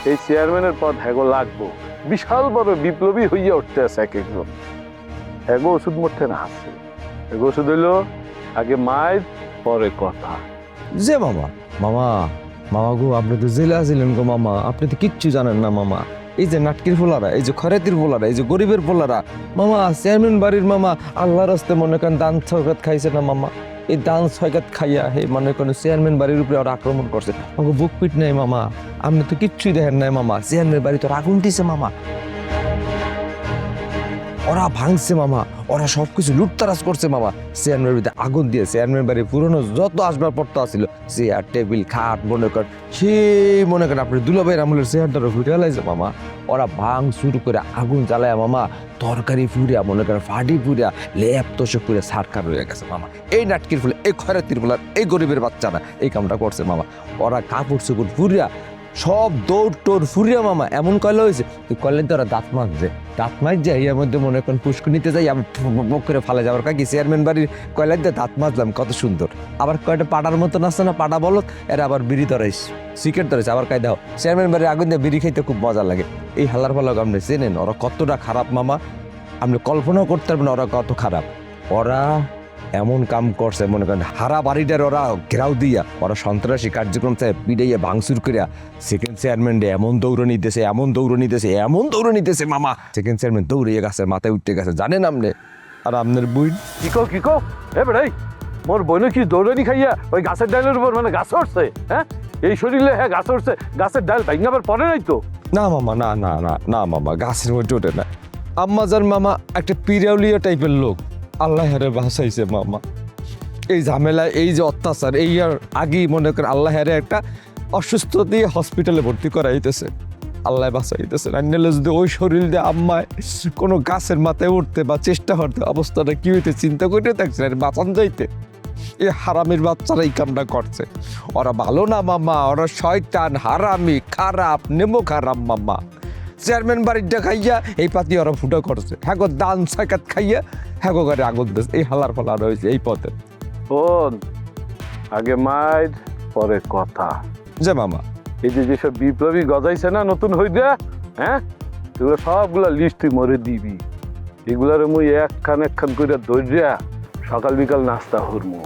এই চেয়ারম্যানের পদ হ্যাগো লাগবো, বিশাল বড় বিপ্লবী হইয়া উঠতে আছে এক একজন। হ্যাগো ওষুধ মরতে না আছে, হ্যাগো ওষুধ হইলো আগে মায়ের পরে কথা। যে মামা মামা মামা গো, আপনি তো জেলে আছিলেন গো মামা, আপনি তো কিচ্ছু জানেন না মামা। এই যে নাটকির পোলারা, এই যে খরাতির পোলারা, এই যে গরিবের পোলারা মামা, চেয়ারম্যান বাড়ির মামা আল্লাহর রাস্তে মনে করেন দান সৈকত খাইছে না মামা। এই দান সৈকত খাইয়া হে মনে করেন চেয়ারম্যান বাড়ির উপরে ওরা আক্রমণ করছে। আমাকে বুক পিট নাই মামা, আপনি তো কিচ্ছুই দেখেন নাই মামা। চেয়ারম্যান বাড়ি তো আগুন দিছে মামা, ওরা ভাঙছে মামা, ওরা সবকিছু লুটতারাজ করছে মামা। চেয়ারম্যান বাড়িতে আগুন দিয়ে চেয়ারম্যান বাড়ির পুরনো যত আসবাবপত্র আছিল, চেয়ার টেবিল খাট মনে করেন, সেই মনে করেন আপনি দুলাভাইয়ের আমলের চেয়ারটারও ফুটে ফেলাইছে মামা। ওরা ভাঙ শুরু করে আগুন জ্বালায় মামা, তরকারি ফুরিয়া মনে করেন ফাটি ফুরিয়া লেপ তোষক করে সারকার হয়ে গেছে মামা। এই নাটকির ফুলে, এই খয়রাতির ফুলার, এই গরিবের বাচ্চারা এই কামটা করছে মামা। ওরা কাপড় চোপড় ফুরিয়া সব দৌড় টোর ফুরিয়া মামা এমন কয়লা হয়েছে, তুই কয়লেন তো ওরা দাঁত মাজছে, দাঁত মাজছে এর মধ্যে মনে করেন পুষ্কুনিতে যাই আমি বক করে ফালে যাওয়ার কাকি চেয়ারম্যান বাড়ির কয়লার দিয়ে দাঁত মাজলাম কত সুন্দর। আবার কয়টা পাটার মতন আসছে না, পাটা বলত এরা আবার বিড়ি ধরাইস, সিগারেট ধরাইছে, আবার কায়দা চেয়ারম্যান বাড়ির আগুন দিয়ে বিড়ি খাইতে খুব মজা লাগে। এই হালার ফালাক আপনি চেনেন ওরা কতটা খারাপ মামা, আপনি কল্পনাও করতে পারবেন ওরা কত খারাপ। ওরা এমন কাম করছে মনে করেন হারা বাড়িটার ওরা ঘেরাও দিয়া ওরা সন্ত্রাসী কার্যক্রম পিড়াইয়া ভাঙচুর করিয়া সেকেন্ড চেয়ারম্যান এমন দৌড়ানি দিতেছে, এমন দৌড়ানি দিতেছে, এমন দৌড়ানি দিতেছে মামা, সেকেন্ড চেয়ারম্যান দৌড়িয়ে গেছে, মাথায় উঠতে গেছে, জানেন আপনি। আর আপনার বই কি কো এ বেড়াই, মোর বোনে কি দৌড়ানি খাইয়া ওই গাছের ডালের উপর মানে গাছ উঠছে? হ্যাঁ, এই শরীরে হ্যাঁ গাছ উঠছে, গাছের ডাল ভাঙাবার পরে নাই তো? না মামা, না না না না মামা, গাছের মধ্যে ওঠে না। আম্মাজান মামা একটা পিরাউলিয়া টাইপের লোক, আল্লাহ হেরে বাঁচাইছে মামা। এই ঝামেলা, এই যে অত্যাচার, এই আর আগেই মনে করেন আল্লাহ হেরে একটা অসুস্থ দিয়ে হসপিটালে ভর্তি করাইতেছে, আল্লাহ বাঁচাইতেছে। নাইলে যদি ওই শরীর দিয়ে আম্মায় কোনো গাছের মাথায় উঠতে বা চেষ্টা করতে, অবস্থাটা কি হইতে চিন্তা করে থাকছে না, বাঁচান যাইতে। এই হারামির বাচ্চারা এই কামটা করছে, ওরা ভালো না মামা, ওরা শয়তান, হারামি, খারাপ, নেমো খারাপ মামা। চেয়ারম্যান বাড়িটা খাইয়া এই পাতি ওরা ফুটো করছে, হ্যাঁ দান সাকাত খাইয়া হ্যাঁ ঘরে আগুন দিচ্ছে। এই হালার ফালা রয়েছে এই পথে। শোন, আগে মায়ের পরে কথা। যে মামা এই যে যেসব বিপ্লবী গজাইছে না নতুন হইতে, হ্যাঁ এগুলো সবগুলা লিস্ট তুই মরে দিবি। এগুলার মুই একখান করে ধৈর্যা সকাল বিকাল নাস্তা হরমু।